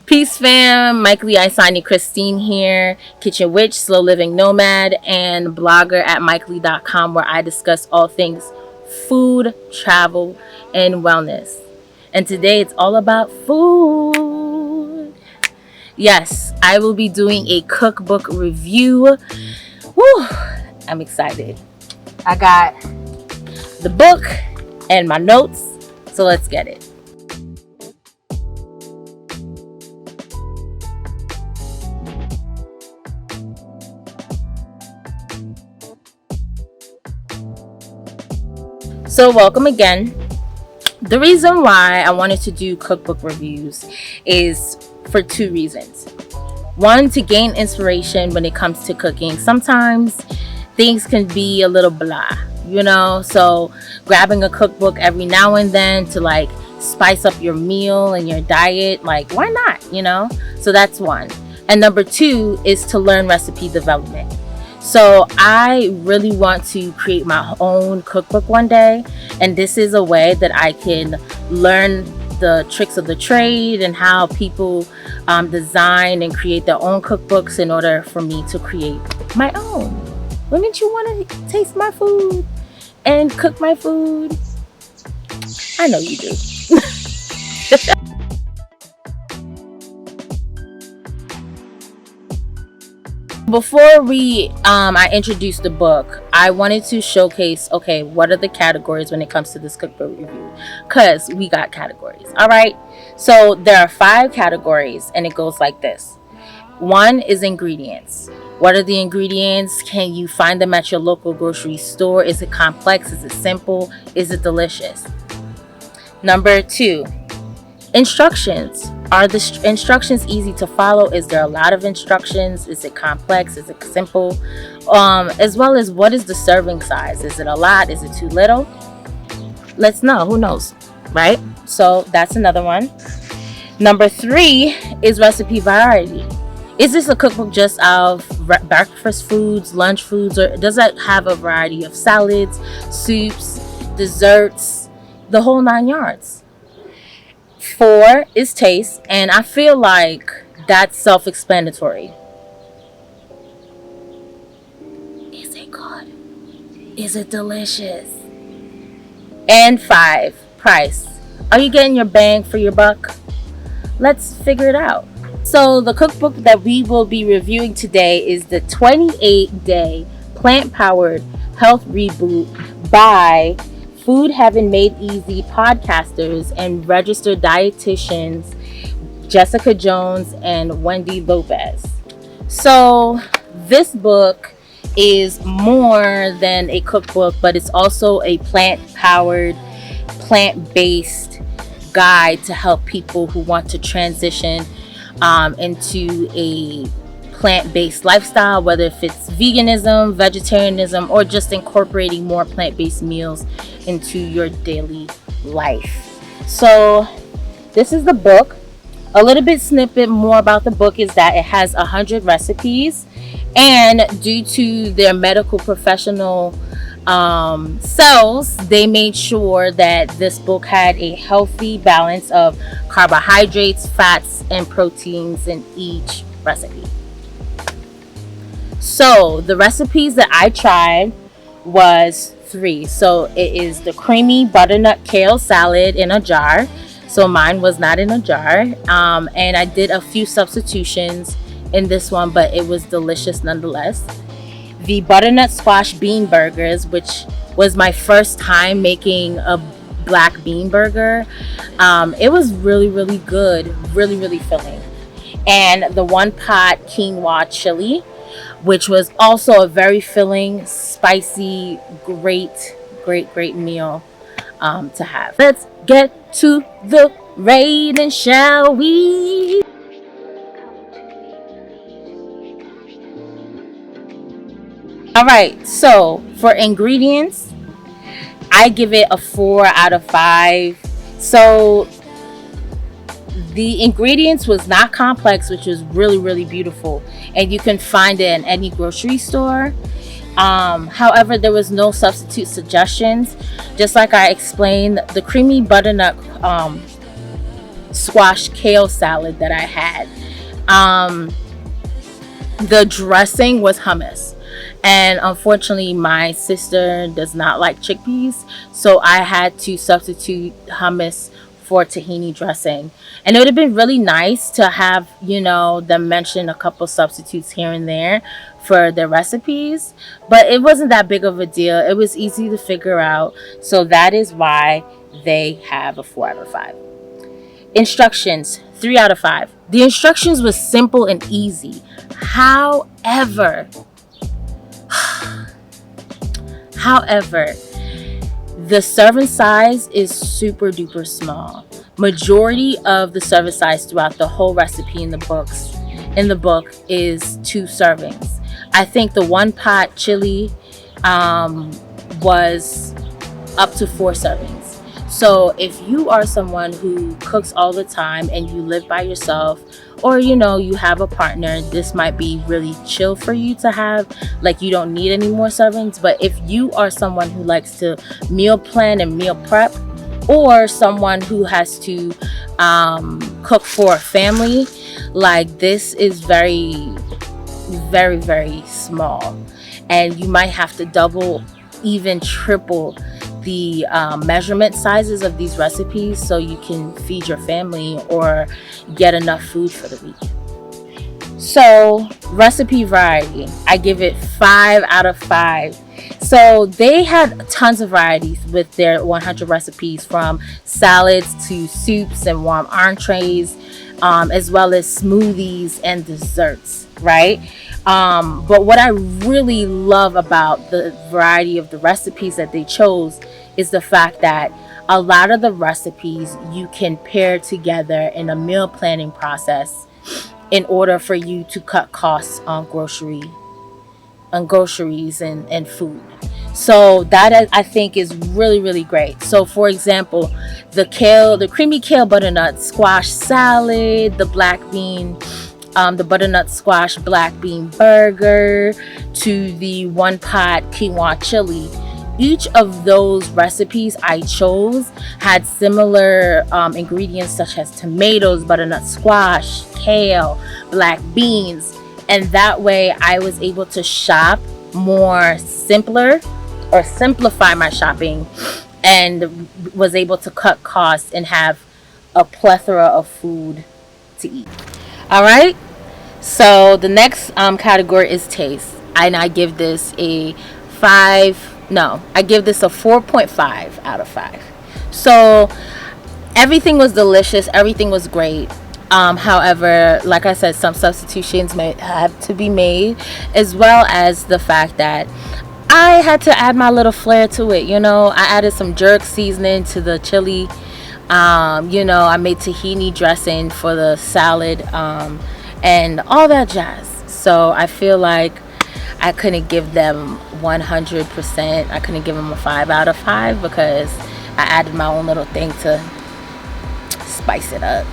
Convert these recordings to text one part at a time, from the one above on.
Peace fam, Mykalee, Isani, Christine here, kitchen witch, slow living nomad, and blogger at mykalee.com, where I discuss all things food, travel, and wellness. And today it's all about food. Yes, I will be doing a cookbook review. Woo, I'm excited. I got the book and my notes, so let's get it. So welcome again. The reason why I wanted to do cookbook reviews is for two reasons. One, to gain inspiration when it comes to cooking. Sometimes things can be a little blah, so grabbing a cookbook every now and then to like spice up your meal and your diet, like why not. So that's one. And number two is to learn recipe development. So I really want to create my own cookbook one day, and this is a way that I can learn the tricks of the trade and how people design and create their own cookbooks in order for me to create my own. Wouldn't you want to taste my food and cook my food? I know you do. Before I introduce the book, I wanted to showcase, okay, what are the categories when it comes to this cookbook review? Because we got categories, all right? So there are 5 categories, and it goes like this. 1 is ingredients. What are the ingredients? Can you find them at your local grocery store? Is it complex? Is it simple? Is it delicious? Number 2, instructions. Are the instructions easy to follow? Is there a lot of instructions? Is it complex? Is it simple? As well as, what is the serving size? Is it a lot? Is it too little? Let's know. Who knows, right? So that's another one. Number 3 is recipe variety. Is this a cookbook just of breakfast foods, lunch foods, or does it have a variety of salads, soups, desserts, the whole 9 yards? 4 is taste, and I feel like that's self-explanatory. Is it good? Is it delicious? And 5, price. Are you getting your bang for your buck? Let's figure it out. So the cookbook that we will be reviewing today is the 28-day Plant-Powered Health Reboot by Food Heaven Made Easy podcasters and registered dietitians Jessica Jones and Wendy Lopez. So this book is more than a cookbook, but it's also a plant-powered, plant-based guide to help people who want to transition into a plant-based lifestyle, whether if it's veganism, vegetarianism, or just incorporating more plant-based meals into your daily life. So this is the book. A little bit snippet more about the book is that it has 100 recipes, and due to their medical professional selves, they made sure that this book had a healthy balance of carbohydrates, fats, and proteins in each recipe. So the recipes that I tried was 3. So it is the creamy butternut kale salad in a jar. So mine was not in a jar. And I did a few substitutions in this one, but it was delicious nonetheless. The butternut squash bean burgers, which was my first time making a black bean burger. It was really, really good, really, really filling. And the one pot quinoa chili, which was also a very filling, spicy, great meal to have. Let's get to the rating, shall we? All right, so for ingredients, I give it a 4 out of 5. So the ingredients was not complex, which was really, really beautiful, and you can find it in any grocery store. However, there was no substitute suggestions. Just like I explained, the creamy butternut squash kale salad that I had. The dressing was hummus, and unfortunately my sister does not like chickpeas, so I had to substitute hummus for tahini dressing. And it would have been really nice to have, them mention a couple substitutes here and there for their recipes, but it wasn't that big of a deal. It was easy to figure out, so that is why they have a 4 out of 5. Instructions, 3 out of 5. The instructions was simple and easy. However, the serving size is super duper small. Majority of the serving size throughout the whole recipe in the book is 2 servings. I think the one pot chili was up to 4 servings. So if you are someone who cooks all the time and you live by yourself, or you have a partner, this might be really chill for you to have. Like, you don't need any more servings. But if you are someone who likes to meal plan and meal prep, or someone who has to cook for a family, like, this is very, very, very small, and you might have to double, even triple the measurement sizes of these recipes so you can feed your family or get enough food for the week. So, recipe variety, I give it 5 out of 5. So they had tons of varieties with their 100 recipes, from salads to soups and warm entrees, as well as smoothies and desserts, right? But what I really love about the variety of the recipes that they chose is the fact that a lot of the recipes you can pair together in a meal planning process in order for you to cut costs on groceries and food. So that, I think, is really, really great. So for example, the creamy kale butternut squash salad, the butternut squash black bean burger, to the one pot quinoa chili. Each of those recipes I chose had similar ingredients such as tomatoes, butternut squash, kale, black beans, and that way I was able to shop more simplify my shopping, and was able to cut costs and have a plethora of food to eat. All right, so the next category is taste, and I give this a 4.5 out of 5. So everything was delicious, everything was great. However, like I said, some substitutions may have to be made, as well as the fact that I had to add my little flair to it. I added some jerk seasoning to the chili. I made tahini dressing for the salad, and all that jazz. So I feel like I couldn't give them 100%. I couldn't give them a 5 out of 5 because I added my own little thing to spice it up.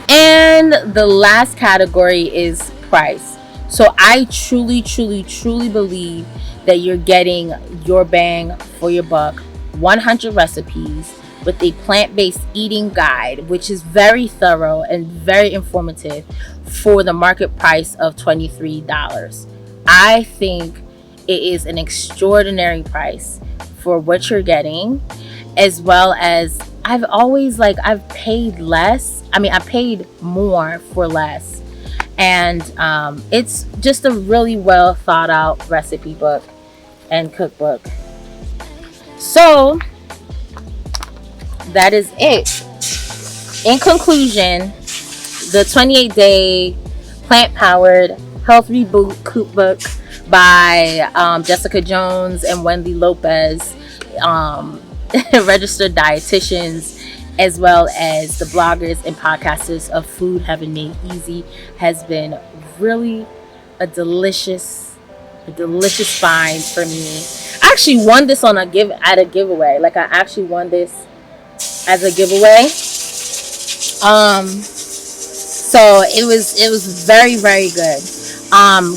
And the last category is price. So I truly, truly, truly believe that you're getting your bang for your buck. 100 recipes with a plant-based eating guide, which is very thorough and very informative, for the market price of $23. I think it is an extraordinary price for what you're getting, as well as I've paid less. I paid more for less. And it's just a really well thought out recipe book and cookbook. So that is it. In conclusion, the 28-day Plant-Powered Health Reboot Cookbook by Jessica Jones and Wendy Lopez, registered dietitians, as well as the bloggers and podcasters of Food Heaven Made Easy, has been really a delicious find for me. I actually won this at a giveaway. Like, I actually won this as a giveaway. So it was very, very good.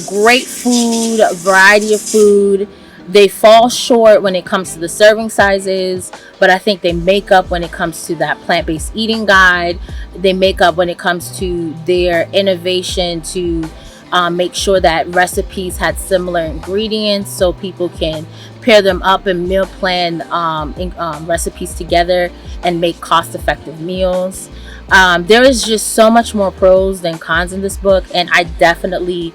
Great food, variety of food. They fall short when it comes to the serving sizes, but I think they make up when it comes to that plant-based eating guide. They make up when it comes to their innovation to make sure that recipes had similar ingredients so people can pair them up and meal plan recipes together and make cost-effective meals. There is just so much more pros than cons in this book, and I definitely,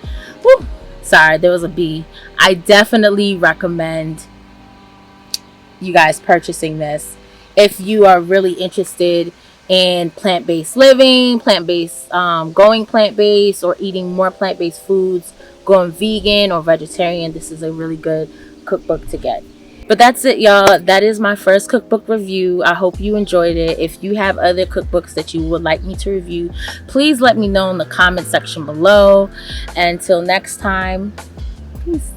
sorry, there was a B. I definitely recommend you guys purchasing this if you are really interested in plant-based living, going plant-based, or eating more plant-based foods, going vegan or vegetarian. This is a really good cookbook to get. But that's it, y'all. That is my first cookbook review. I hope you enjoyed it. If you have other cookbooks that you would like me to review, please let me know in the comment section below. Until next time, peace.